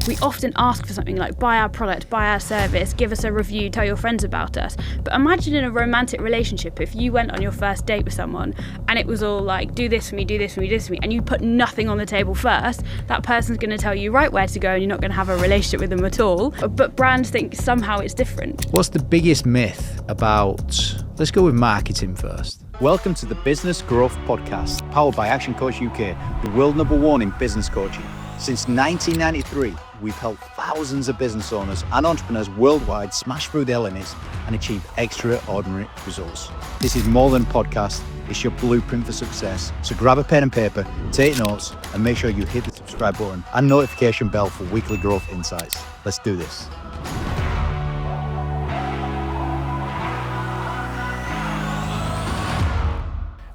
we often ask for something like buy our product, buy our service, give us a review, tell your friends about us. But imagine in a romantic relationship, if you went on your first date with someone and it was all like, do this for me, do this for me, do this for me, and you put nothing on the table first, that person's going to tell you right where to go and you're not going to have a relationship with them at all. But brands think somehow it's different. What's the biggest myth about, let's go with marketing first. Welcome to the Business Growth Podcast, powered by ActionCOACH UK, the world #1 in business coaching. Since 1993, we've helped thousands of business owners and entrepreneurs worldwide smash through their limits and achieve extraordinary results. This is more than a podcast, it's your blueprint for success. So grab a pen and paper, take notes, and make sure you hit the subscribe button and notification bell for weekly growth insights. Let's do this.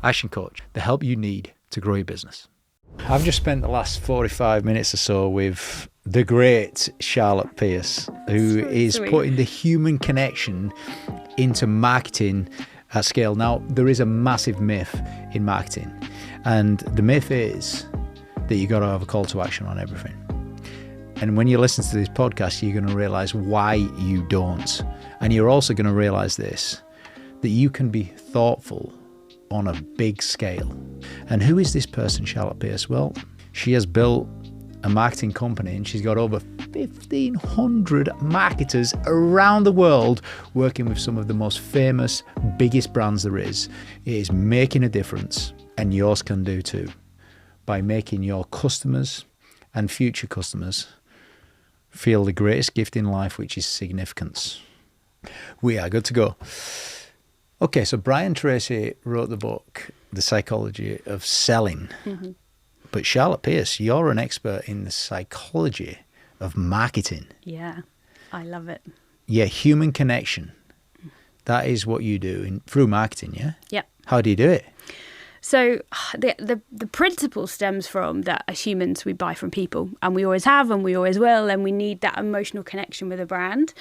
ActionCOACH, the help you need to grow your business. I've just spent the last 45 minutes or so with the great Charlotte Pearce, who is putting the human connection into marketing at scale. Now, there is a massive myth in marketing, and the myth is that you got to have a call to action on everything. And when you listen to this podcast, you're going to realize why you don't. And you're also going to realize this, that you can be thoughtful on a big scale. And who is this person, Charlotte Pearce? Well, she has built a marketing company and she's got over 1,500 marketers around the world working with some of the most famous, biggest brands there is. It is making a difference, and yours can do too, by making your customers and future customers feel the greatest gift in life, which is significance. We are good to go. Okay, so Brian Tracy wrote the book, The Psychology of Selling. Mm-hmm. But Charlotte Pearce, you're an expert in the psychology of marketing. Yeah, I love it. Yeah, human connection. That is what you do through marketing, yeah? Yep. How do you do it? So the principle stems from that as humans, we buy from people, and we always have and we always will, and we need that emotional connection with a brand.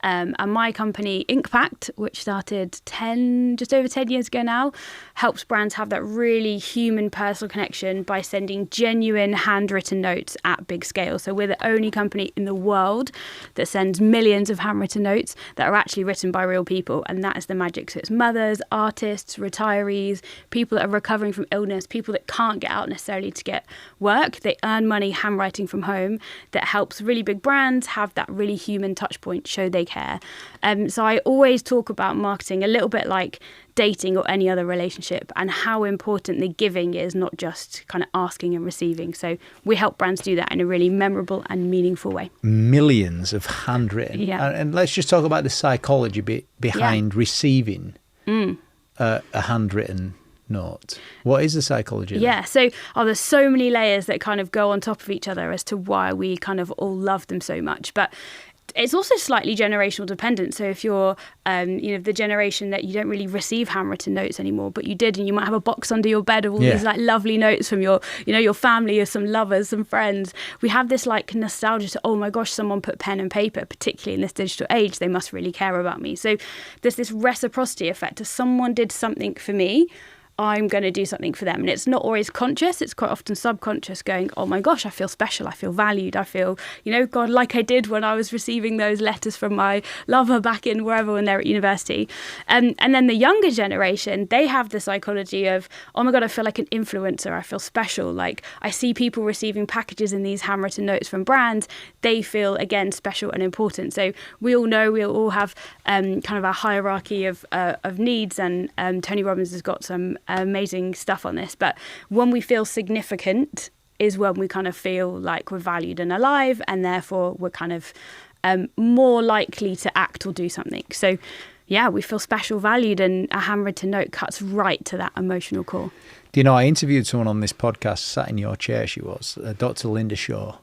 And my company, Inpact, which started just over 10 years ago now, helps brands have that really human, personal connection by sending genuine handwritten notes at big scale. So we're the only company in the world that sends millions of handwritten notes that are actually written by real people, and that is the magic. So it's mothers, artists, retirees, people that are recovering from illness, people that can't get out necessarily to get work. They earn money handwriting from home. That helps really big brands have that really human touch point, show they care. So I always talk about marketing a little bit like dating or any other relationship, and how important the giving is, not just kind of asking and receiving. So we help brands do that in a really memorable and meaningful way. Millions of handwritten. Yeah. And let's just talk about the psychology behind receiving a handwritten note. What is the psychology of that? So there's so many layers that kind of go on top of each other as to why we kind of all love them so much. But it's also slightly generational dependent. So if you're, the generation that you don't really receive handwritten notes anymore, but you did, and you might have a box under your bed of all these like lovely notes from your family or some lovers, some friends. We have this like nostalgia to, oh my gosh, someone put pen and paper, particularly in this digital age, they must really care about me. So there's this reciprocity effect. If someone did something for me, I'm going to do something for them. And it's not always conscious. It's quite often subconscious, going, oh my gosh, I feel special. I feel valued. I feel, God, like I did when I was receiving those letters from my lover back in wherever when they're at university. And then the younger generation, they have the psychology of, oh my God, I feel like an influencer. I feel special. Like I see people receiving packages in these handwritten notes from brands. They feel, again, special and important. So we all know we'll all have kind of a hierarchy of needs. And Tony Robbins has got some amazing stuff on this, but when we feel significant is when we kind of feel like we're valued and alive, and therefore we're kind of more likely to act or do something. So we feel special, valued, and a handwritten note cuts right to that emotional core. Do you know, I interviewed someone on this podcast, sat in your chair, she was, Dr. Linda Shaw,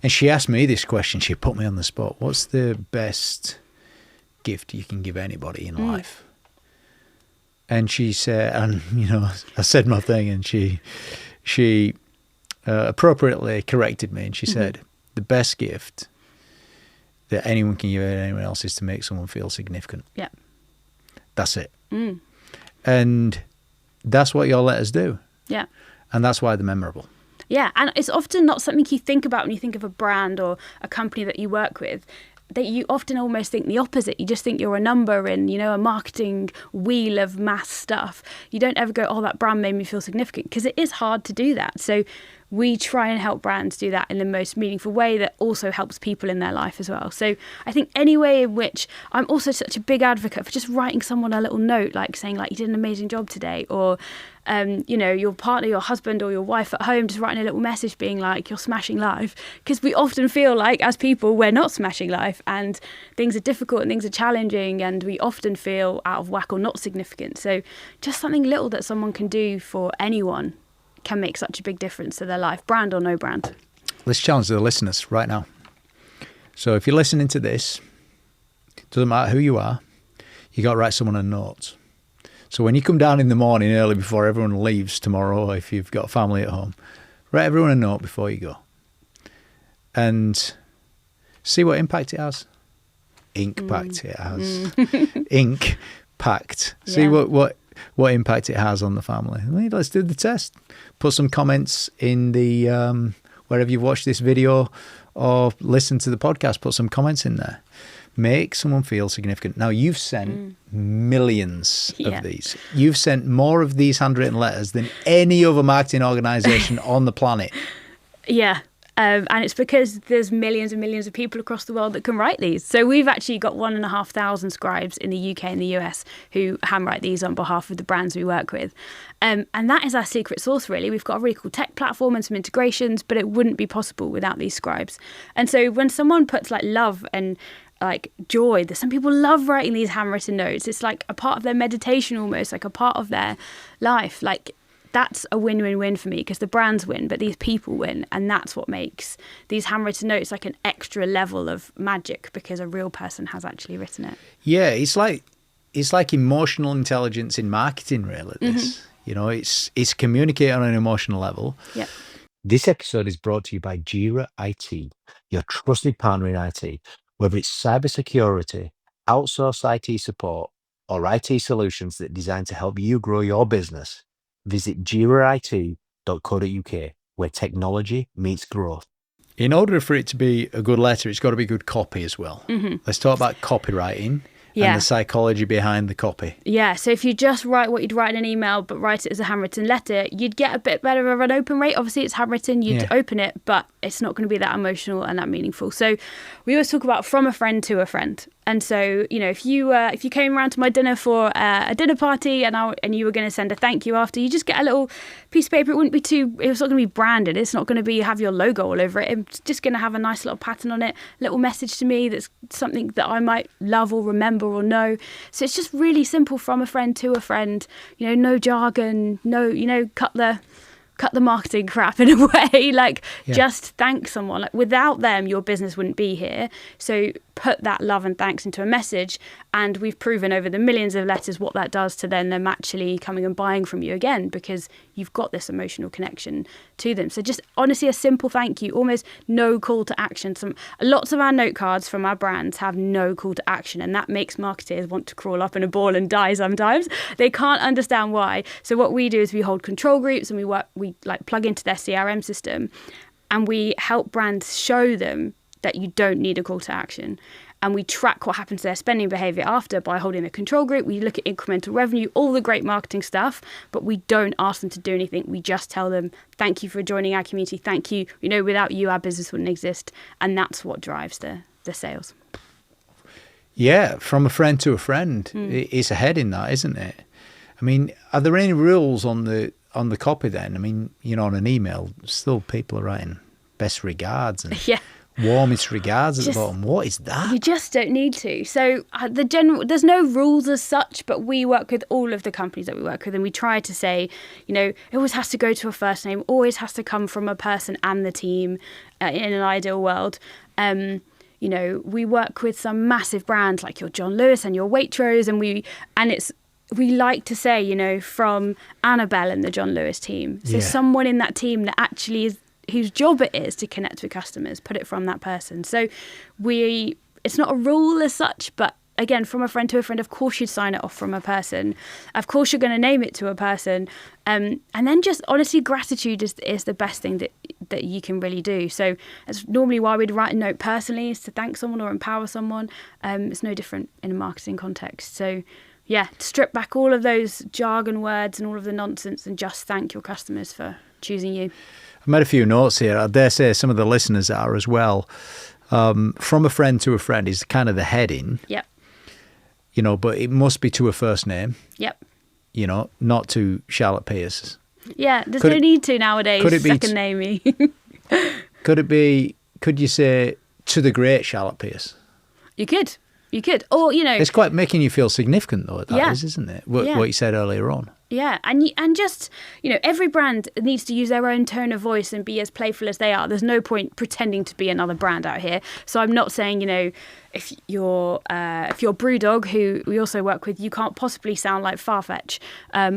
and she asked me this question. She put me on the spot. What's the best gift you can give anybody in life? And she said, and I said my thing, and she appropriately corrected me, and she said, the best gift that anyone can give anyone else is to make someone feel significant. Yeah. That's it. And that's what your letters do. Yeah. And that's why they're memorable. Yeah, and it's often not something you think about when you think of a brand or a company that you work with. That you often almost think the opposite. You just think you're a number in, a marketing wheel of mass stuff. You don't ever go, oh, that brand made me feel significant, because it is hard to do that. So we try and help brands do that in the most meaningful way that also helps people in their life as well. So I think any way in which I'm also such a big advocate for just writing someone a little note, like saying like, you did an amazing job today, or your partner, your husband or your wife at home, just writing a little message being like, you're smashing life. Because we often feel like as people, we're not smashing life, and things are difficult and things are challenging, and we often feel out of whack or not significant. So just something little that someone can do for anyone can make such a big difference to their life, brand or no brand. Let's challenge the listeners right now. So if you're listening to this, doesn't matter who you are, you got to write someone a note. So when you come down in the morning early before everyone leaves tomorrow, or if you've got family at home, write everyone a note before you go. And see what impact it has. Impact it has. Impact. See what impact it has on the family. Let's do the test. Put some comments in the wherever you've watched this video or listened to the podcast, put some comments in there. Make someone feel significant. Now, you've sent millions of these. You've sent more of these handwritten letters than any other marketing organisation on the planet. Yeah. And it's because there's millions and millions of people across the world that can write these. So we've actually got 1,500 scribes in the UK and the US who handwrite these on behalf of the brands we work with. And that is our secret sauce, really. We've got a really cool tech platform and some integrations, but it wouldn't be possible without these scribes. And so when someone puts like love and like joy, some people love writing these handwritten notes. It's like a part of their meditation, almost like a part of their life. Like, that's a win-win-win for me, because the brands win, but these people win. And that's what makes these handwritten notes like an extra level of magic, because a real person has actually written it. Yeah, it's like emotional intelligence in marketing, really. This, it's communicate on an emotional level. Yep. This episode is brought to you by Jira IT, your trusted partner in IT. Whether it's cybersecurity, outsourced IT support, or IT solutions that are designed to help you grow your business, visit jirait.co.uk, where technology meets growth. In order for it to be a good letter, it's got to be good copy as well. Let's talk about copywriting and the psychology behind the copy. Yeah, so if you just write what you'd write in an email, but write it as a handwritten letter, you'd get a bit better of an open rate. Obviously, it's handwritten, you'd open it, but it's not going to be that emotional and that meaningful. So we always talk about from a friend to a friend. And so, if you came around to my dinner for a dinner party and you were going to send a thank you after, you just get a little piece of paper. It's not going to be branded. It's not going to have your logo all over it. It's just going to have a nice little pattern on it, little message to me that's something that I might love or remember or know. So it's just really simple, from a friend to a friend. No jargon, cut the marketing crap in a way, just thank someone. Like, without them, your business wouldn't be here. So put that love and thanks into a message, and we've proven over the millions of letters what that does to then them actually coming and buying from you again, because you've got this emotional connection to them. So just honestly, a simple thank you, almost no call to action. Lots of our note cards from our brands have no call to action, and that makes marketers want to crawl up in a ball and die sometimes. They can't understand why. So what we do is we hold control groups, and we plug into their CRM system, and we help brands show them that you don't need a call to action. And we track what happens to their spending behavior after by holding a control group. We look at incremental revenue, all the great marketing stuff, but we don't ask them to do anything. We just tell them, thank you for joining our community. Thank you. Without you, our business wouldn't exist. And that's what drives the sales. Yeah, from a friend to a friend. It's ahead in that, isn't it? I mean, are there any rules on the copy then? I mean, on an email, still people are writing best regards and warmest regards at the bottom. What is that? You just don't need to. So there's no rules as such, but we work with all of the companies that we work with, and we try to say, it always has to go to a first name, always has to come from a person and the team in an ideal world. We work with some massive brands like your John Lewis and your Waitrose, and we like to say, from Annabelle and the John Lewis team. So someone in that team that actually is, whose job it is to connect with customers, put it from that person. So it's not a rule as such, but again, from a friend to a friend, of course you'd sign it off from a person. Of course you're going to name it to a person. And then just honestly, gratitude is the best thing that you can really do. So that's normally why we'd write a note personally, is to thank someone or empower someone. It's no different in a marketing context. So yeah, strip back all of those jargon words and all of the nonsense and just thank your customers for choosing you. I've made a few notes here. I dare say some of the listeners are as well. From a friend to a friend is kind of the heading. Yep. You know, but it must be to a first name. Yep. You know, not to Charlotte Pearce. Yeah, there's no need to nowadays. Could it be second name me. Could you say to the great Charlotte Pearce? You could. Or, you know. It's quite making you feel significant, though, Yeah. isn't it? What you said earlier on. Yeah, and just, you know, every brand needs to use their own tone of voice and be as playful as they are. There's no point pretending to be another brand out here. So I'm not saying, you know, if you're Brewdog, who we also work with, you can't possibly sound like Farfetch,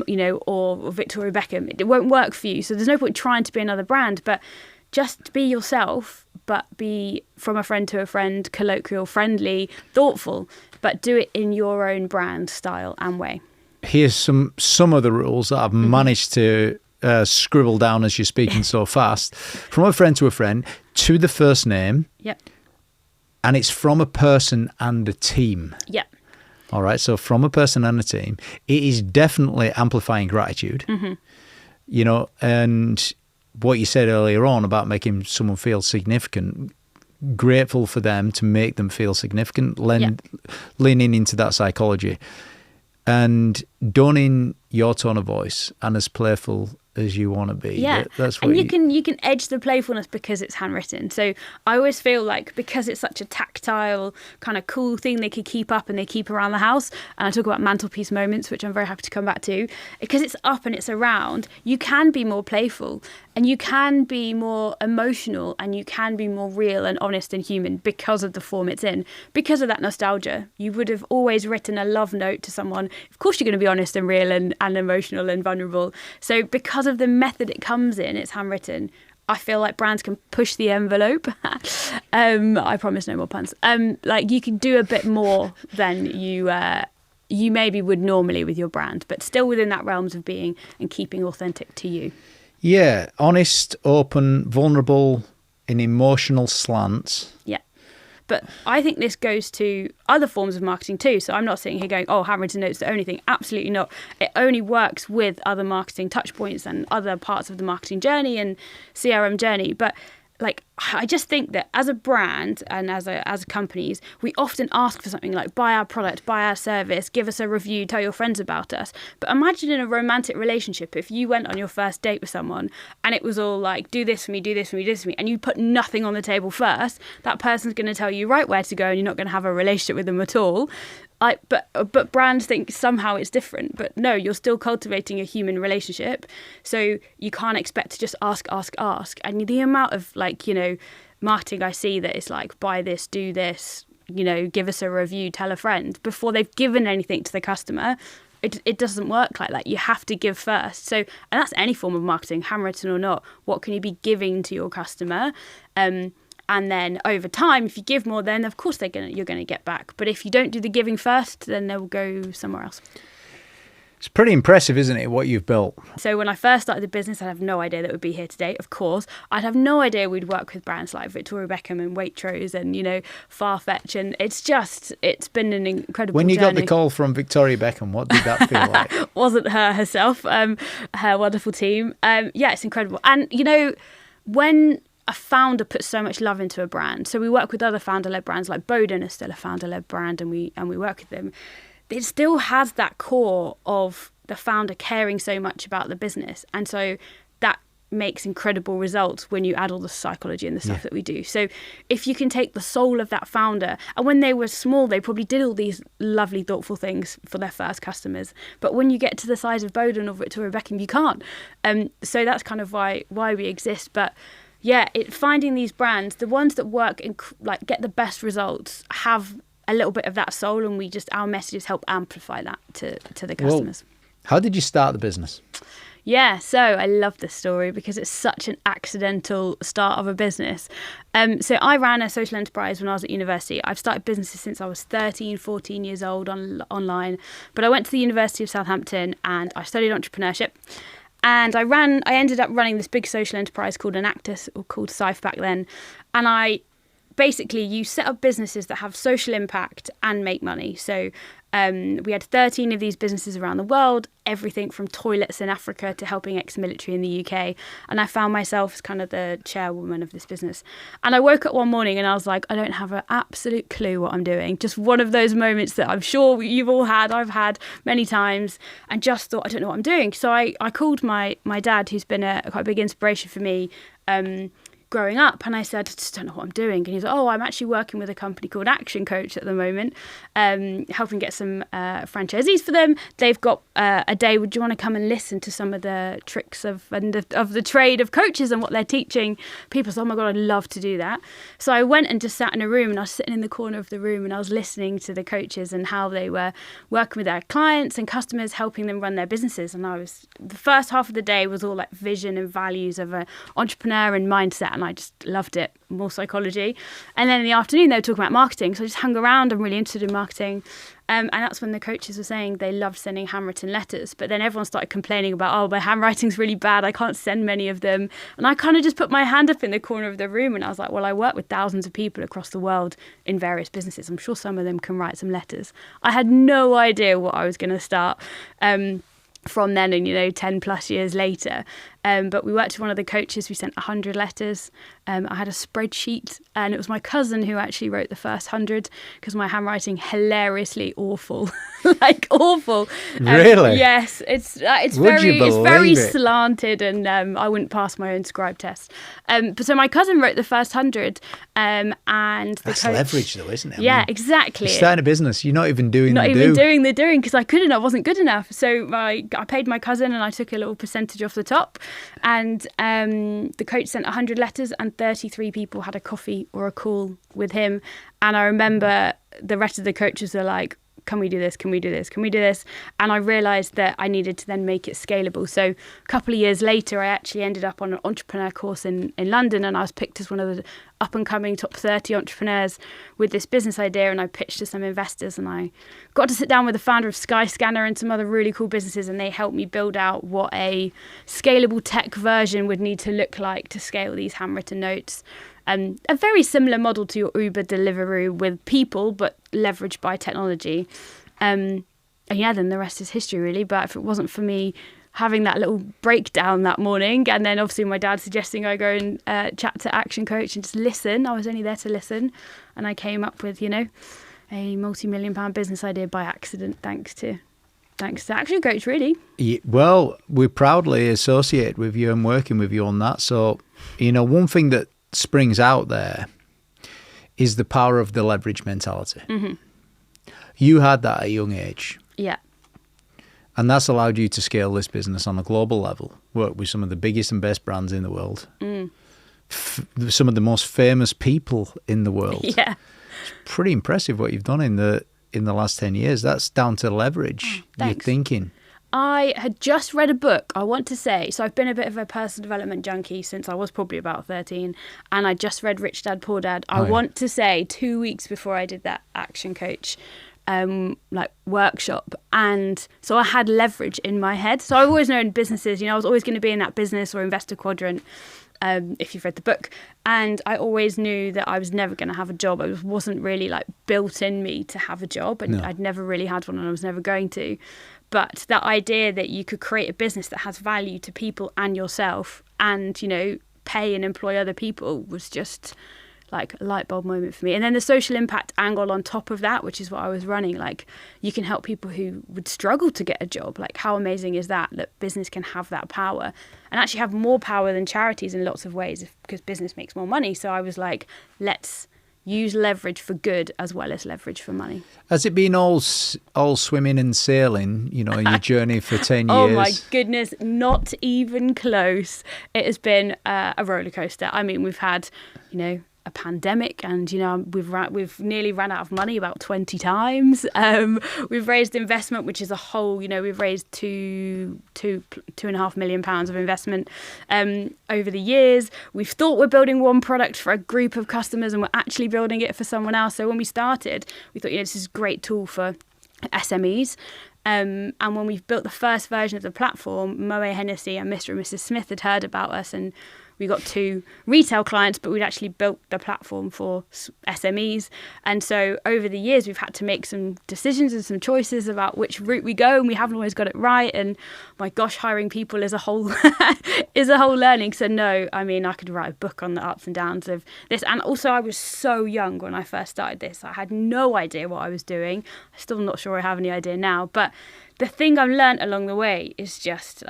you know, or Victoria Beckham. It won't work for you. So there's no point trying to be another brand, but just be yourself, but be from a friend to a friend, colloquial, friendly, thoughtful, but do it in your own brand style and way. Here's some of the rules that I've managed to scribble down as you're speaking so fast. From a friend to the first name. Yep. And it's from a person and a team. Yep. All right. So from a person and a team, it is definitely amplifying gratitude. Mm-hmm. You know, and what you said earlier on about making someone feel significant, grateful for them to make them feel significant, leaning into that psychology. And done in your tone of voice and as playful as you want to be. Yeah, that's what and you can edge the playfulness because it's handwritten. So I always feel like because it's such a tactile kind of cool thing they could keep up and they keep around the house, and I talk about mantelpiece moments, which I'm very happy to come back to, because it's up and it's around, you can be more playful and you can be more emotional and you can be more real and honest and human because of the form it's in, because of that nostalgia. You would have always written a love note to someone. Of course you're going to be honest and real and emotional and vulnerable. So because of the method it comes in, it's handwritten, I feel like brands can push the envelope. I promise no more puns. Like you can do a bit more than you maybe would normally with your brand, but still within that realms of being and keeping authentic to you. Yeah, honest, open, vulnerable, in emotional slants. Yeah. But I think this goes to other forms of marketing too. So I'm not sitting here going, oh, handwritten notes, the only thing. Absolutely not. It only works with other marketing touch points and other parts of the marketing journey and CRM journey. But like, I just think that as a brand and as companies, we often ask for something like buy our product, buy our service, give us a review, tell your friends about us. But imagine in a romantic relationship, if you went on your first date with someone and it was all like, do this for me, do this for me, do this for me, and you put nothing on the table first, that person's going to tell you right where to go and you're not going to have a relationship with them at all. But brands think somehow it's different. But no, you're still cultivating a human relationship. So you can't expect to just ask. And the amount of marketing I see that is like, buy this, do this, give us a review, tell a friend, before they've given anything to the customer. It doesn't work like that. You have to give first. So, and that's any form of marketing, handwritten or not. What can you be giving to your customer? And then over time, if you give more, then of course you're going to get back. But if you don't do the giving first, then they'll go somewhere else. It's pretty impressive, isn't it, what you've built? So when I first started the business, I'd have no idea that we'd be here today, of course. I'd have no idea we'd work with brands like Victoria Beckham and Waitrose and, Farfetch. And it's been an incredible journey. When you got the call from Victoria Beckham, what did that feel like? Wasn't her herself, her wonderful team. Yeah, it's incredible. And, when a founder puts so much love into a brand, so we work with other founder-led brands like Bowden is still a founder-led brand, and we work with them. It still has that core of the founder caring so much about the business, and so that makes incredible results when you add all the psychology and the stuff that we do. So if you can take the soul of that founder, and when they were small, they probably did all these lovely, thoughtful things for their first customers. But when you get to the size of Bowden or Victoria Beckham, you can't. So that's kind of why we exist. But yeah, finding these brands, the ones that work and get the best results, have a little bit of that soul, and our messages help amplify that to the customers. Well, how did you start the business? Yeah, so I love this story because it's such an accidental start of a business. So I ran a social enterprise when I was at university. I've started businesses since I was 13, 14 years old online. But I went to the University of Southampton and I studied entrepreneurship. And I ended up running this big social enterprise called Enactus, or called Cypher back then. And you set up businesses that have social impact and make money. So we had 13 of these businesses around the world, everything from toilets in Africa to helping ex-military in the UK. And I found myself as kind of the chairwoman of this business. And I woke up one morning and I was like, I don't have an absolute clue what I'm doing. Just one of those moments that I'm sure you've all had, I've had many times, and just thought, I don't know what I'm doing. So I called my dad, who's been a quite big inspiration for me, growing up, and I said, I just don't know what I'm doing. And he's like, oh, I'm actually working with a company called ActionCOACH at the moment, helping get some franchisees for them. They've got a day, would you want to come and listen to some of the tricks of the trade of coaches and what they're teaching people? So, oh my God, I'd love to do that. So I went and just sat in a room, and I was sitting in the corner of the room and I was listening to the coaches and how they were working with their clients and customers, helping them run their businesses. And the first half of the day was all like vision and values of an entrepreneur and mindset. And I just loved it, more psychology. And then in the afternoon, they were talking about marketing. So I just hung around. I'm really interested in marketing. And that's when the coaches were saying they loved sending handwritten letters. But then everyone started complaining about, oh, my handwriting's really bad. I can't send many of them. And I kind of just put my hand up in the corner of the room and I was like, well, I work with thousands of people across the world in various businesses. I'm sure some of them can write some letters. I had no idea what I was going to start from then and, 10 plus years later. But we worked with one of the coaches. We sent 100 letters. I had a spreadsheet, and it was my cousin who actually wrote the first 100 because my handwriting hilariously awful, like awful. Really? Yes, it's very slanted, and I wouldn't pass my own scribe test. But so my cousin wrote the first 100, and that's leverage, though, isn't it? Yeah, exactly. You're starting a business. You're not even doing the doing because I couldn't. I wasn't good enough. So I paid my cousin, and I took a little percentage off the top. And the coach sent 100 letters and 33 people had a coffee or a call with him. And I remember the rest of the coaches are like, can we do this? Can we do this? Can we do this? And I realised that I needed to then make it scalable. So a couple of years later, I actually ended up on an entrepreneur course in London, and I was picked as one of the up-and-coming top 30 entrepreneurs with this business idea, and I pitched to some investors, and I got to sit down with the founder of Skyscanner and some other really cool businesses, and they helped me build out what a scalable tech version would need to look like to scale these handwritten notes. A very similar model to your Uber Deliveroo with people, but leveraged by technology. And yeah, then the rest is history, really. But if it wasn't for me having that little breakdown that morning, and then obviously my dad suggesting I go and chat to ActionCOACH and just listen, I was only there to listen. And I came up with, a multi-million-pound business idea by accident, thanks to ActionCOACH, really. Yeah, well, we're proudly associated with you and working with you on that. So, one thing that springs out there is the power of the leverage mentality. Mm-hmm. You had that at a young age. Yeah. And that's allowed you to scale this business on a global level, work with some of the biggest and best brands in the world, some of the most famous people in the world. Yeah. It's pretty impressive what you've done in the last 10 years. That's down to leverage, your thinking. I had just read a book, I want to say. So I've been a bit of a personal development junkie since I was probably about 13. And I just read Rich Dad, Poor Dad. I want to say 2 weeks before I did that ActionCOACH workshop. And so I had leverage in my head. So I've always known businesses, I was always going to be in that business or investor quadrant. If you've read the book. And I always knew that I was never going to have a job. It wasn't really built in me to have a job. And I'd never really had one, and I was never going to. But that idea that you could create a business that has value to people and yourself and, pay and employ other people was just like a light bulb moment for me. And then the social impact angle on top of that, which is what I was running, you can help people who would struggle to get a job. How amazing is that business can have that power and actually have more power than charities in lots of ways because business makes more money. So I was like, let's use leverage for good as well as leverage for money. Has it been all swimming and sailing, in your journey for 10 years? Oh my goodness, not even close. It has been a roller coaster. I mean, we've had, a pandemic, and we've nearly run out of money about 20 times. We've raised investment, which is a whole, we've raised £2.5 million of investment over the years. We've thought we're building one product for a group of customers, and we're actually building it for someone else. So when we started, we thought, this is a great tool for SMEs. And when we built the first version of the platform, Moet Hennessy and Mr. and Mrs. Smith had heard about us, and we got 2 retail clients, but we'd actually built the platform for SMEs. And so over the years, we've had to make some decisions and some choices about which route we go, and we haven't always got it right. And my gosh, hiring people is a whole learning. So no, I could write a book on the ups and downs of this. And also, I was so young when I first started this. I had no idea what I was doing. I'm still not sure I have any idea now. But the thing I've learned along the way is just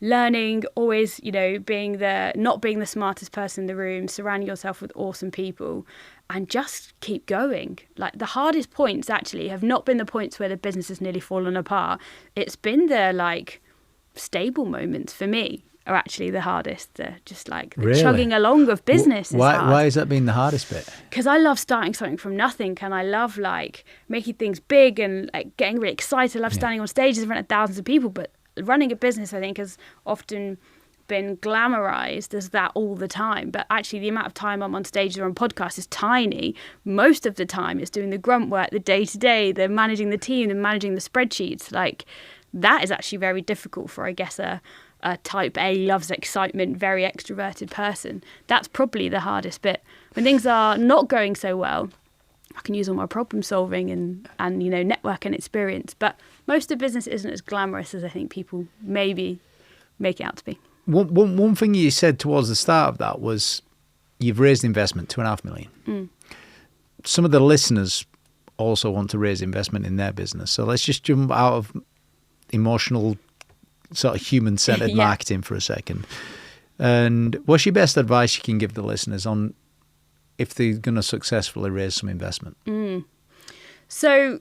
learning, always, not being the smartest person in the room, surrounding yourself with awesome people, and just keep going. The hardest points actually have not been the points where the business has nearly fallen apart. It's been the stable moments for me are actually the hardest. Just the really? Chugging along of business is hard. Why has that been the hardest bit? Because I love starting something from nothing, and I love making things big and getting really excited. I love standing on stages in front of thousands of people, but running a business, I think, has often been glamorized as that all the time. But actually, the amount of time I'm on stage or on podcasts is tiny. Most of the time, it's doing the grunt work, the day-to-day, the managing the team, the managing the spreadsheets. That is actually very difficult for, I guess, a type A, loves excitement, very extroverted person. That's probably the hardest bit. When things are not going so well, I can use all my problem solving and network and experience. But most of business isn't as glamorous as I think people maybe make it out to be. One thing you said towards the start of that was you've raised investment, $2.5 million. Some of the listeners also want to raise investment in their business. So let's just jump out of emotional, sort of human-centered marketing for a second. And what's your best advice you can give the listeners on if they're going to successfully raise some investment? So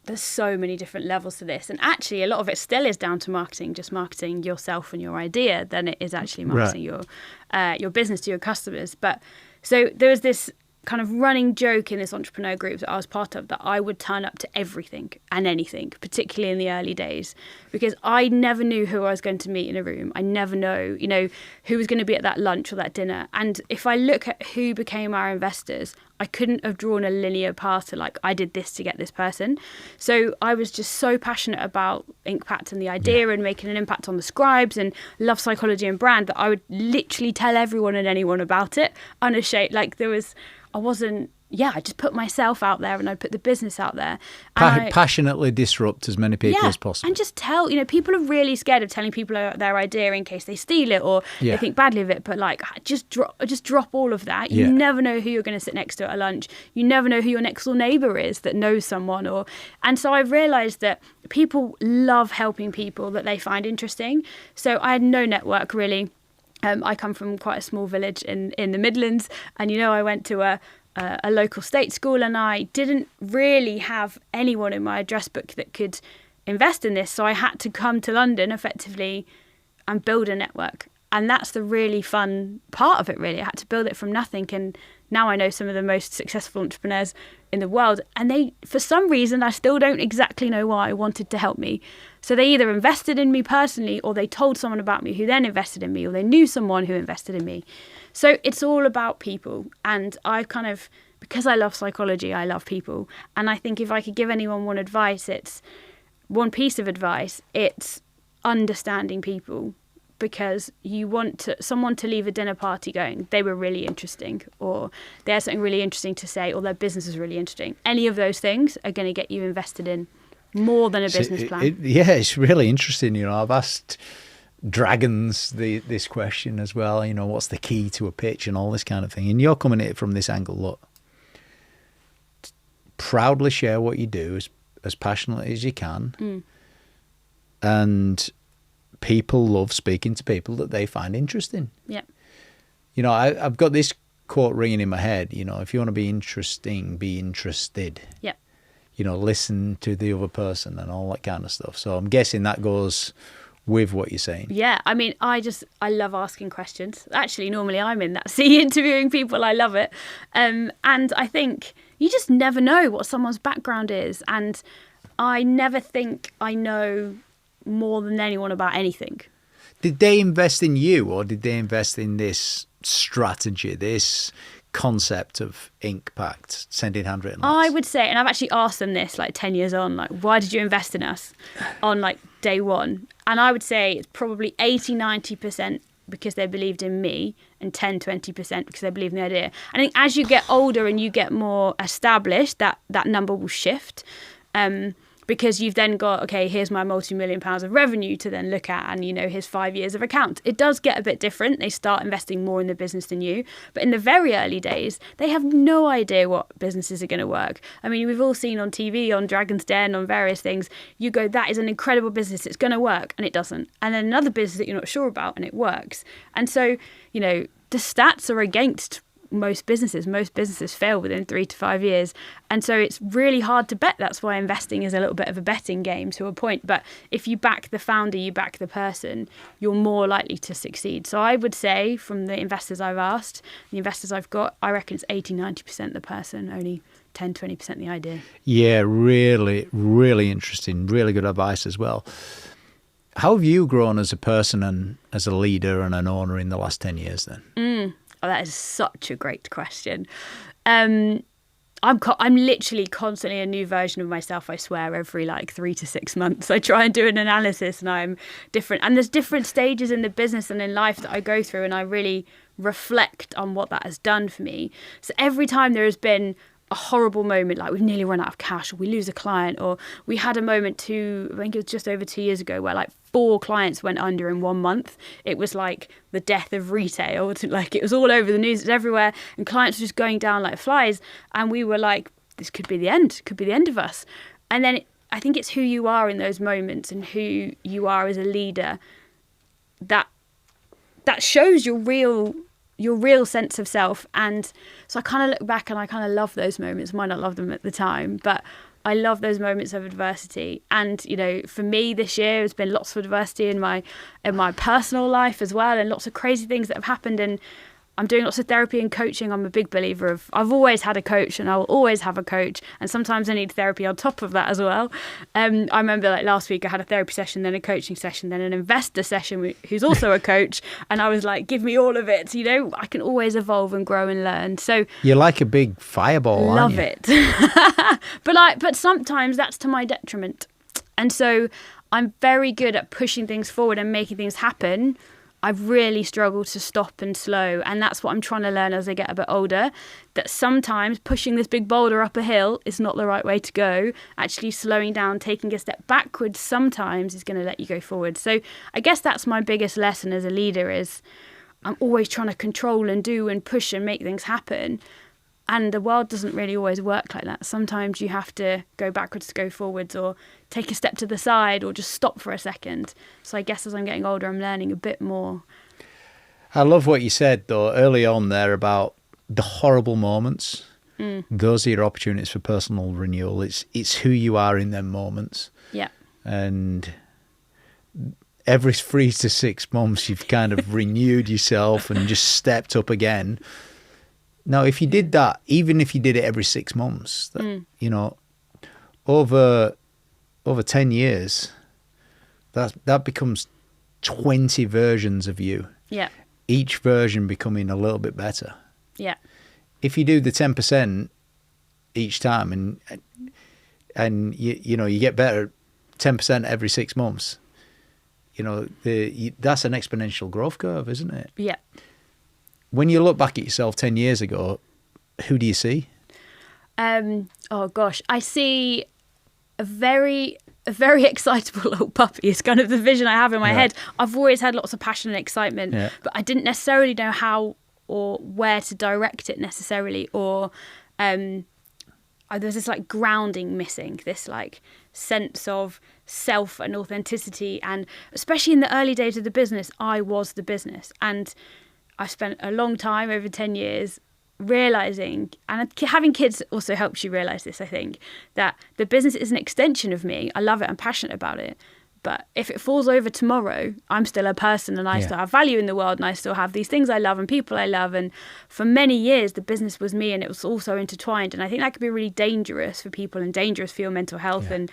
there's so many different levels to this. And actually, a lot of it still is down to marketing, just marketing yourself and your idea, than it is actually marketing your business to your customers. But so there was this kind of running joke in this entrepreneur group that I was part of, that I would turn up to everything and anything, particularly in the early days, because I never knew who I was going to meet in a room. I never know, who was going to be at that lunch or that dinner. And if I look at who became our investors, I couldn't have drawn a linear path to I did this to get this person. So I was just so passionate about Inkpact and the idea and making an impact on the scribes and love psychology and brand that I would literally tell everyone and anyone about it, unashamed. I just put myself out there and I put the business out there. Passionately disrupt as many people as possible. And just tell, people are really scared of telling people their idea in case they steal it or they think badly of it. But just drop all of that. You never know who you're going to sit next to at a lunch. You never know who your next door neighbour is that knows someone. And so I've realised that people love helping people that they find interesting. So I had no network really. I come from quite a small village in the Midlands, and I went to a local state school, and I didn't really have anyone in my address book that could invest in this. So I had to come to London effectively and build a network. And that's the really fun part of it, really. I had to build it from nothing. And now I know some of the most successful entrepreneurs in the world. And they, for some reason, I still don't exactly know why, wanted to help me. So they either invested in me personally, or they told someone about me who then invested in me, or they knew someone who invested in me. So it's all about people. And because I love psychology, I love people. And I think if I could give anyone one piece of advice, it's understanding people. Because you want someone to leave a dinner party going, they were really interesting, or they had something really interesting to say, or their business is really interesting. Any of those things are going to get you invested in more than a business plan. It's really interesting. I've asked dragons this question as well. What's the key to a pitch and all this kind of thing. And you're coming at it from this angle. Look, proudly share what you do as passionately as you can, and people love speaking to people that they find interesting. Yeah. I've got this quote ringing in my head, if you want to be interesting, be interested. Yeah. Listen to the other person and all that kind of stuff. So I'm guessing that goes with what you're saying. Yeah, I mean, I love asking questions. Actually, normally I'm in that seat interviewing people. I love it. And I think you just never know what someone's background is. And I never think I know more than anyone about anything. Did they invest in you, or did they invest in this strategy, this concept of Impact, sending handwritten letters? I would say, and I've actually asked them this like 10 years on, like, why did you invest in us on like day one? And I would say it's probably 80-90% because they believed in me, and 10-20% because they believed in the idea. I think as you get older and you get more established, that number will shift. Because you've then got, okay, here's my multi-million pounds of revenue to then look at, and, you know, here's 5 years of accounts. It does get a bit different. They start investing more in the business than you. But in the very early days, they have no idea what businesses are going to work. I mean, we've all seen on TV, on Dragon's Den, on various things, you go, that is an incredible business, it's going to work, and it doesn't. And then another business that you're not sure about, and it works. And so, you know, the stats are against most businesses fail within 3 to 5 years, and so it's really hard to bet. That's why investing is a little bit of a betting game to a point, but if you back the founder, you back the person, you're more likely to succeed. So I would say, from the investors I've asked, the investors I've got, I reckon it's 80-90% the person, only 10-20% the idea. Yeah, really, really interesting, really good advice as well. How have you grown as a person and as a leader and an owner in the last 10 years then? Oh, that is such a great question. I'm literally constantly a new version of myself, I swear, every like 3 to 6 months. I try and do an analysis, and I'm different. And there's different stages in the business and in life that I go through, and I really reflect on what that has done for me. So every time there has been a horrible moment, like we've nearly run out of cash, or we lose a client, or we had a moment I think it was just over 2 years ago, where like 4 clients went under in 1 month. It was like the death of retail. Like, it was all over the news, it's everywhere, and clients were just going down like flies. And we were like, this could be the end, of us. And then I think it's who you are in those moments, and who you are as a leader, that shows your real sense of self. And so I kind of look back and I kind of love those moments. Might not love them at the time, but I love those moments of adversity. And, you know, for me this year, there's been lots of adversity in my personal life as well, and lots of crazy things that have happened. And I'm doing lots of therapy and coaching. I'm a big believer of, I've always had a coach, and I will always have a coach. And sometimes I need therapy on top of that as well. I remember like last week I had a therapy session, then a coaching session, then an investor session who's also a coach. And I was like, give me all of it. You know, I can always evolve and grow and learn. So you're like a big fireball, aren't you? Love it. But sometimes that's to my detriment. And so I'm very good at pushing things forward and making things happen. I've really struggled to stop and slow, and that's what I'm trying to learn as I get a bit older, that sometimes pushing this big boulder up a hill is not the right way to go. Actually slowing down, taking a step backwards sometimes is going to let you go forward. So I guess that's my biggest lesson as a leader, is I'm always trying to control and do and push and make things happen. And the world doesn't really always work like that. Sometimes you have to go backwards to go forwards, or take a step to the side, or just stop for a second. So I guess as I'm getting older, I'm learning a bit more. I love what you said, though, early on there about the horrible moments. Those are your opportunities for personal renewal. It's who you are in them moments. Yeah. And every 3 to 6 months, you've kind of renewed yourself and just stepped up again. Now, if you did that, even if you did it every 6 months, you know, over 10 years, that becomes 20 versions of you. Yeah. Each version becoming a little bit better. Yeah. If you do the 10% each time, and you know you get better 10% every 6 months, you know, that's an exponential growth curve, isn't it? Yeah. When you look back at yourself 10 years ago, who do you see? Oh gosh, I see a very excitable little puppy. It's kind of the vision I have in my head. I've always had lots of passion and excitement, but I didn't necessarily know how or where to direct it necessarily, or there's this like grounding missing, this like sense of self and authenticity. And especially in the early days of the business, I was the business. And I spent a long time, over 10 years, realising, and having kids also helps you realise this, I think, that the business is an extension of me. I love it, I'm passionate about it, But if it falls over tomorrow, I'm still a person and I still have value in the world and I still have these things I love and people I love. And for many years, the business was me and it was also intertwined. And I think that could be really dangerous for people and dangerous for your mental health. And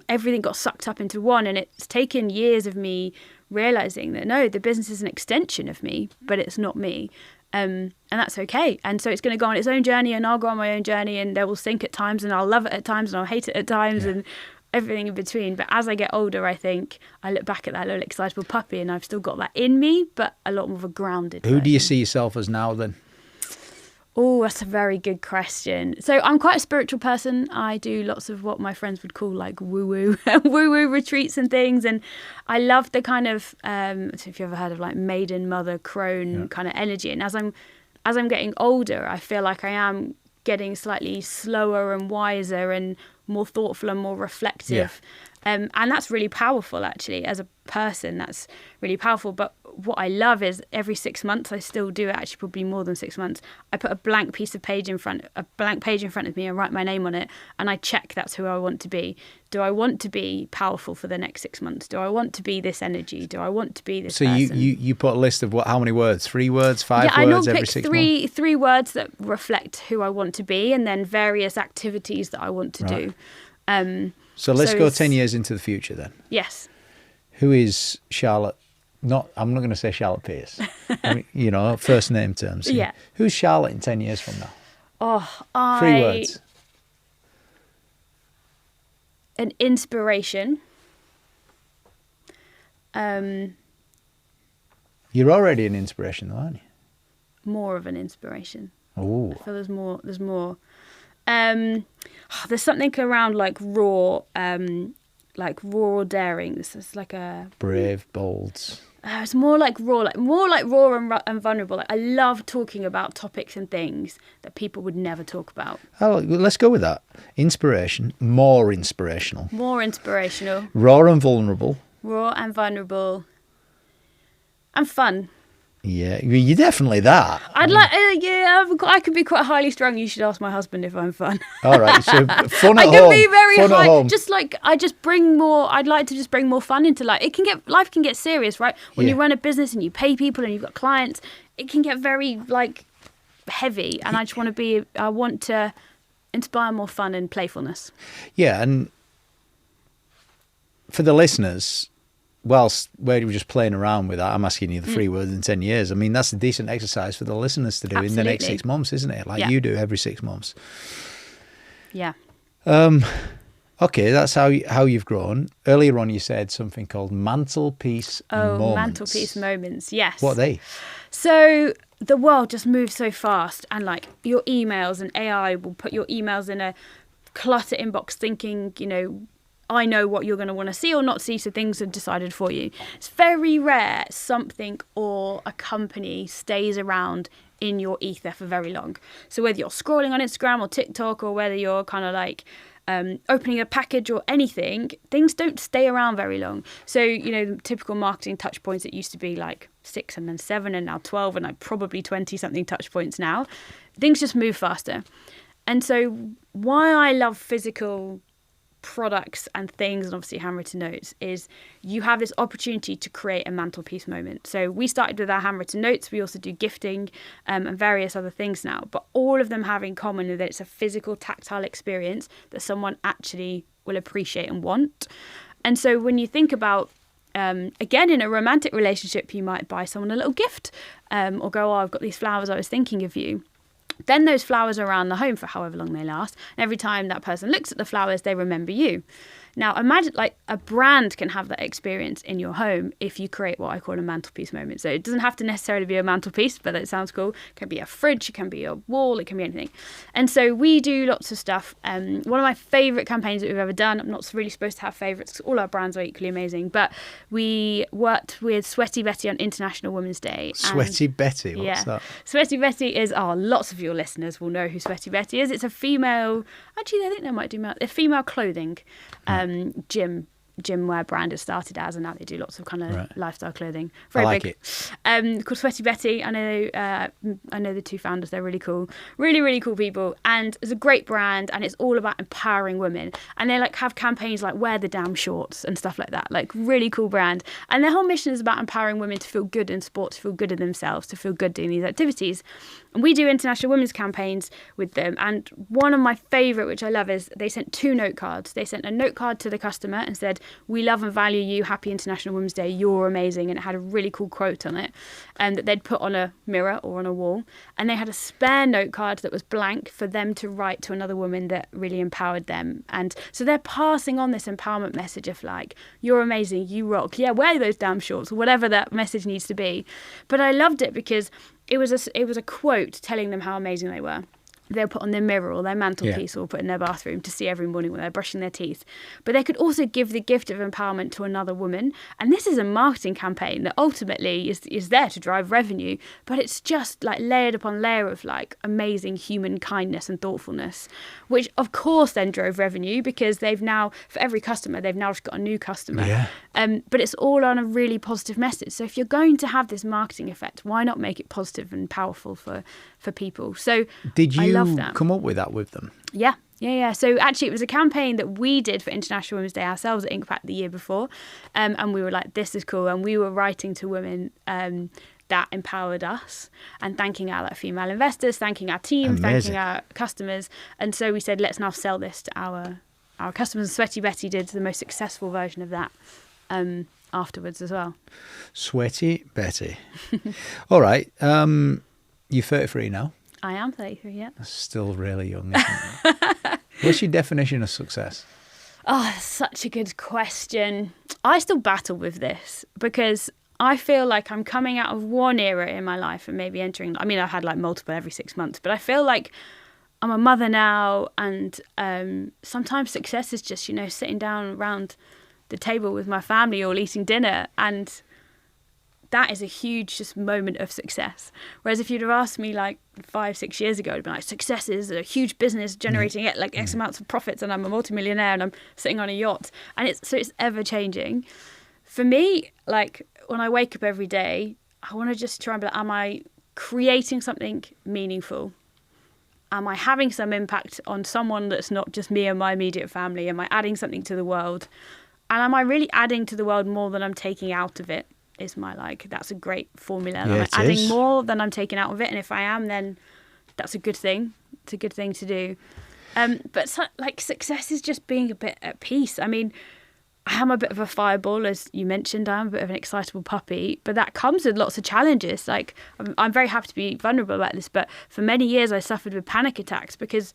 everything got sucked up into one. And it's taken years of me realizing that, no, the business is an extension of me, but it's not me. And that's okay. And so it's going to go on its own journey and I'll go on my own journey and they will sink at times and I'll love it at times and I'll hate it at times and everything in between. But as I get older, I think I look back at that little excitable puppy and I've still got that in me, but a lot more of a grounded Who do you version. see yourself as now then? Oh, that's a very good question. So I'm quite a spiritual person. I do lots of what my friends would call like woo-woo, woo-woo retreats and things. And I love the kind of, so if you've ever heard of like maiden, mother, crone kind of energy. And as I'm getting older, I feel like I am getting slightly slower and wiser and more thoughtful and more reflective. And that's really powerful, actually, as a person. That's really powerful. But what I love is every 6 months, I still do it, actually probably more than 6 months, I put a blank page in front of me and write my name on it, and I check that's who I want to be. Do I want to be powerful for the next 6 months? Do I want to be this energy? Do I want to be this person? So you put a list of how many words? 3 words, 5 words every 6 months? three words that reflect who I want to be, and then various activities that I want to do. So let's go 10 years into the future then. Yes. Who is Charlotte? I'm not going to say Charlotte Pearce. I mean, first name terms. Yeah. Who's Charlotte in 10 years from now? Oh, 3 words. An inspiration. You're already an inspiration though, aren't you? More of an inspiration. Oh. I feel there's more. There's something around like raw or daring. This is like a brave, bold. It's more like raw and vulnerable. Like, I love talking about topics and things that people would never talk about. Oh, let's go with that. Inspiration, more inspirational. More inspirational. Raw and vulnerable. Raw and vulnerable. And fun. Yeah, you're definitely that. I could be quite highly strung. You should ask my husband if I'm fun. All right, so fun at home. I can be very fun high. At home. Just like I'd like to just bring more fun into life. Life can get serious, right? When you run a business and you pay people and you've got clients, it can get very like heavy. And I want to inspire more fun and playfulness. Yeah, and for the listeners, whilst we're just playing around with that, I'm asking you the 3 words in 10 years. I mean, that's a decent exercise for the listeners to do in the next 6 months, isn't it? Like you do every 6 months. Yeah. Okay, that's how you've grown. Earlier on, you said something called mantelpiece moments. Oh, mantelpiece moments, yes. What are they? So the world just moves so fast, and like your emails and AI will put your emails in a clutter inbox thinking, I know what you're going to want to see or not see, so things are decided for you. It's very rare something or a company stays around in your ether for very long. So whether you're scrolling on Instagram or TikTok, or whether you're kind of like opening a package or anything, things don't stay around very long. So, the typical marketing touch points, it used to be like 6 and then 7 and now 12 and like probably 20 something touch points now. Things just move faster. And so why I love physical products and things, and obviously handwritten notes, is you have this opportunity to create a mantelpiece moment. So we started with our handwritten notes. We also do gifting and various other things now, but all of them have in common that it's a physical, tactile experience that someone actually will appreciate and want. And so when you think about again, in a romantic relationship, you might buy someone a little gift or go, I've got these flowers, I was thinking of you. Then those flowers are around the home for however long they last. And every time that person looks at the flowers, they remember you. Now, imagine like a brand can have that experience in your home if you create what I call a mantelpiece moment. So it doesn't have to necessarily be a mantelpiece, but it sounds cool. It can be a fridge, it can be a wall, it can be anything. And so we do lots of stuff. One of my favourite campaigns that we've ever done, I'm not really supposed to have favourites because all our brands are equally amazing, but we worked with Sweaty Betty on International Women's Day. Sweaty Betty? What's that? Sweaty Betty is, lots of your listeners will know who Sweaty Betty is. It's a female, actually I think they might do a female clothing gym gym wear brand it started as, and now they do lots of kind of lifestyle clothing. Very big. Called Sweaty Betty. I know the two founders. They're really cool, really cool people, and it's a great brand, and it's all about empowering women. And they like have campaigns like wear the damn shorts and stuff like that. Like really cool brand. And their whole mission is about empowering women to feel good in sport, to feel good in themselves, to feel good doing these activities. And we do International Women's campaigns with them. And one of my favourite, which I love, is they sent 2 note cards. They sent a note card to the customer and said, "We love and value you. Happy International Women's Day. You're amazing." And it had a really cool quote on it that they'd put on a mirror or on a wall. And they had a spare note card that was blank for them to write to another woman that really empowered them. And so they're passing on this empowerment message of like, you're amazing, you rock. Yeah, wear those damn shorts, or whatever that message needs to be. But I loved it because it was a quote telling them how amazing they were. They'll put on their mirror or their mantelpiece or put in their bathroom to see every morning when they're brushing their teeth. But they could also give the gift of empowerment to another woman. And this is a marketing campaign that ultimately is there to drive revenue. But it's just like layered upon layer of like amazing human kindness and thoughtfulness, which of course then drove revenue because they've now, for every customer, they've now just got a new customer. Yeah. But it's all on a really positive message. So if you're going to have this marketing effect, why not make it positive and powerful for people? So did you love that. Come up with that with them? Yeah. So actually, it was a campaign that we did for International Women's Day ourselves at Impact the year before, and we were like, "This is cool," and we were writing to women that empowered us, and thanking our like female investors, thanking our team, thanking our customers, and so we said, "Let's now sell this to our customers." Sweaty Betty did the most successful version of that afterwards as well. Sweaty Betty. All right, you're 33 now. I am 33, yeah. That's still really young, isn't it? What's your definition of success? Oh, that's such a good question. I still battle with this because I feel like I'm coming out of one era in my life and maybe entering... I mean, I've had like multiple every 6 months, but I feel like I'm a mother now, and sometimes success is just, sitting down around the table with my family or eating dinner, and that is a huge just moment of success. Whereas if you'd have asked me like 5-6 years ago, it'd be like, success is a huge business generating like X amounts of profits, and I'm a multimillionaire and I'm sitting on a yacht. And it's ever changing. For me, like when I wake up every day, I want to just try and be like, am I creating something meaningful? Am I having some impact on someone that's not just me and my immediate family? Am I adding something to the world? And am I really adding to the world more than I'm taking out of it? Is my that's a great formula. Yeah, I'm adding more than I'm taking out of it, and if I am, then that's a good thing. It's a good thing to do. But success is just being a bit at peace. I mean, I am a bit of a fireball, as you mentioned. I'm a bit of an excitable puppy, but that comes with lots of challenges. Like I'm very happy to be vulnerable about this, but for many years I suffered with panic attacks because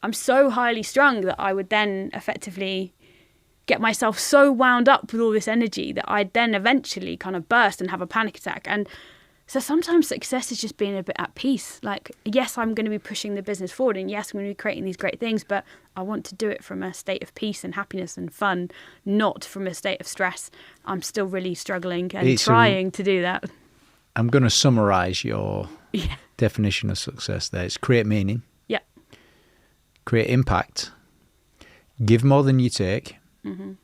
I'm so highly strung that I would then effectively get myself so wound up with all this energy that I'd then eventually kind of burst and have a panic attack. And so sometimes success is just being a bit at peace. Like, yes, I'm going to be pushing the business forward, and yes, I'm going to be creating these great things, but I want to do it from a state of peace and happiness and fun, not from a state of stress. I'm still really struggling and trying to do that. I'm going to summarise your definition of success there. It's create meaning. Yeah. Create impact. Give more than you take. Mm-hmm.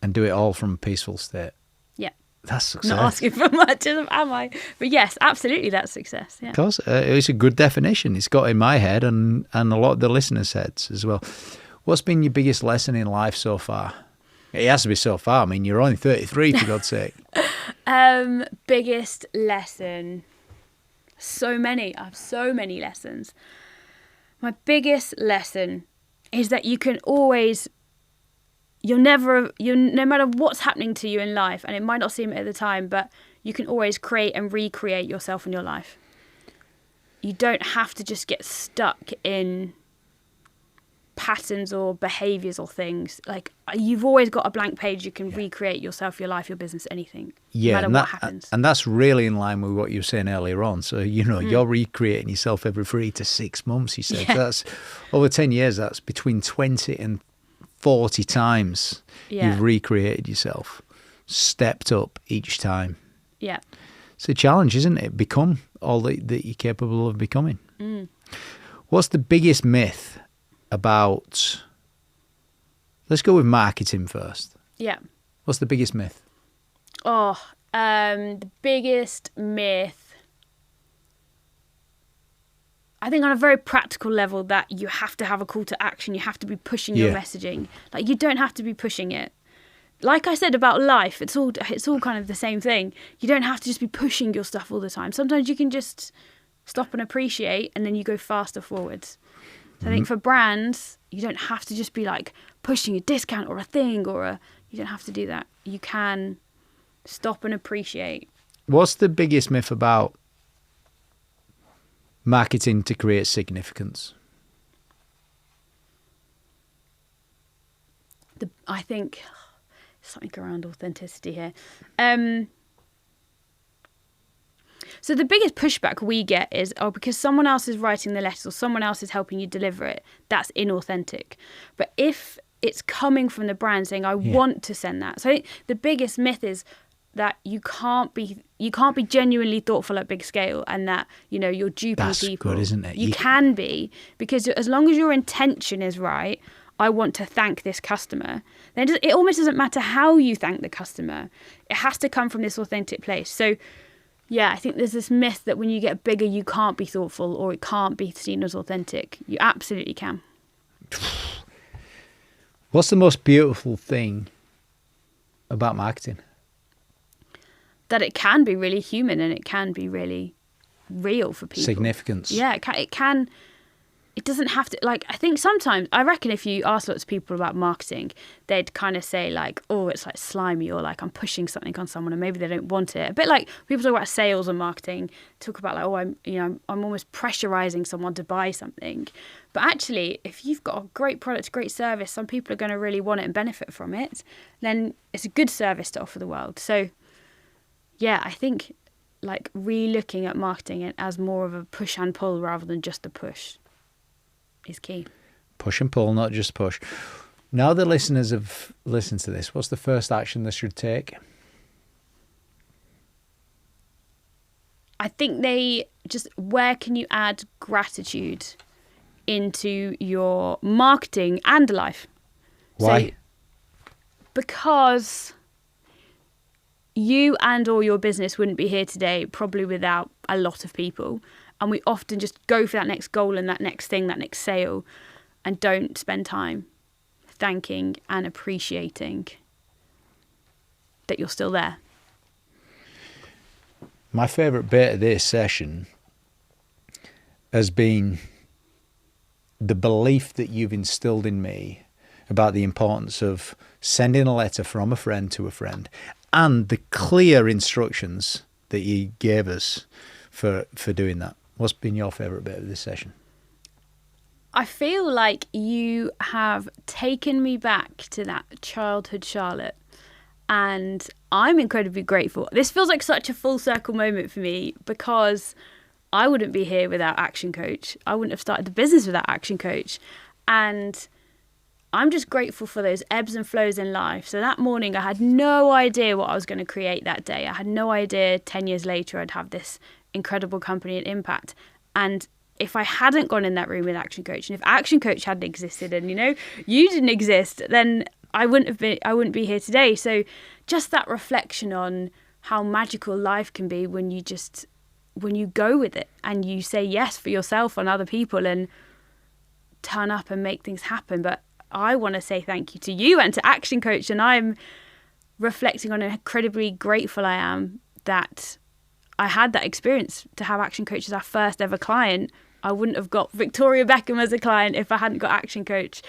And do it all from a peaceful state. Yeah. That's success. Not asking for much, am I? But yes, absolutely, that's success. Yeah. Of course. It's a good definition. It's got in my head and a lot of the listeners' heads as well. What's been your biggest lesson in life so far? It has to be so far. I mean, you're only 33, for God's sake. Biggest lesson. So many. I have so many lessons. My biggest lesson is that you can always... no matter what's happening to you in life, and it might not seem it at the time, but you can always create and recreate yourself in your life. You don't have to just get stuck in patterns or behaviours or things. Like, you've always got a blank page. You can recreate yourself, your life, your business, anything, no matter what happens. And that's really in line with what you were saying earlier on. So, you're recreating yourself every 3 to 6 months, you said. Yeah. So that's over 10 years, that's between 20 and 40 times you've recreated yourself, stepped up each time. Yeah. It's a challenge, isn't it? Become all that you're capable of becoming. Mm. What's the biggest myth about, let's go with marketing first. Yeah. What's the biggest myth? The biggest myth, I think on a very practical level, that you have to have a call to action. You have to be pushing your messaging. Like, you don't have to be pushing it. Like I said about life, it's all kind of the same thing. You don't have to just be pushing your stuff all the time. Sometimes you can just stop and appreciate, and then you go faster forwards. So I think for brands, you don't have to just be like pushing a discount or a thing you don't have to do that. You can stop and appreciate. What's the biggest myth about marketing to create significance? I think something around authenticity here. So the biggest pushback we get is, because someone else is writing the letters or someone else is helping you deliver it, that's inauthentic. But if it's coming from the brand saying, I want to send that. So I think the biggest myth is that you can't be genuinely thoughtful at big scale, and that, you're duping That's people. Good, isn't it? You can be, because as long as your intention is right, I want to thank this customer, then it almost doesn't matter how you thank the customer. It has to come from this authentic place. So yeah, I think there's this myth that when you get bigger, you can't be thoughtful or it can't be seen as authentic. You absolutely can. What's the most beautiful thing about marketing? That it can be really human and it can be really real for people. Significance. Yeah, it can. It doesn't have to, I think sometimes, I reckon if you ask lots of people about marketing, they'd kind of say it's like slimy, or like I'm pushing something on someone and maybe they don't want it. A bit like people talk about sales and marketing, talk about I'm almost pressurizing someone to buy something. But actually, if you've got a great product, great service, some people are going to really want it and benefit from it, then it's a good service to offer the world. So yeah, I think re-looking at marketing as more of a push and pull rather than just a push is key. Push and pull, not just push. Now the listeners have listened to this, what's the first action they should take? I think where can you add gratitude into your marketing and life? Why? So, because you and or your business wouldn't be here today probably without a lot of people. And we often just go for that next goal and that next thing, that next sale, and don't spend time thanking and appreciating that you're still there. My favourite bit of this session has been the belief that you've instilled in me about the importance of sending a letter from a friend to a friend, and the clear instructions that you gave us for doing that. What's been your favourite bit of this session? I feel like you have taken me back to that childhood Charlotte, and I'm incredibly grateful. This feels like such a full circle moment for me, because I wouldn't be here without ActionCOACH. I wouldn't have started the business without ActionCOACH. And I'm just grateful for those ebbs and flows in life. So that morning, I had no idea what I was going to create that day. I had no idea 10 years later I'd have this incredible company and impact. And if I hadn't gone in that room with ActionCOACH, and if ActionCOACH hadn't existed, and you didn't exist, then I wouldn't be here today. So just that reflection on how magical life can be when you go with it and you say yes for yourself and other people and turn up and make things happen. But I want to say thank you to you and to ActionCOACH, and I'm reflecting on how incredibly grateful I am that I had that experience to have ActionCOACH as our first ever client. I wouldn't have got Victoria Beckham as a client if I hadn't got ActionCOACH,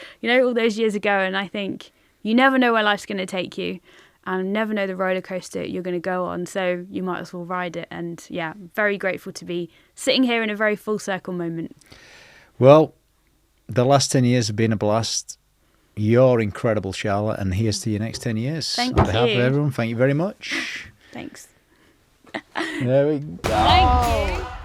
all those years ago. And I think you never know where life's going to take you, and never know the roller coaster you're going to go on. So you might as well ride it. And yeah, very grateful to be sitting here in a very full circle moment. Well, the last 10 years have been a blast. You're incredible, Charlotte, and here's to your next 10 years. Thank On behalf you. of everyone, thank you very much. Thanks. There we go. Thank you.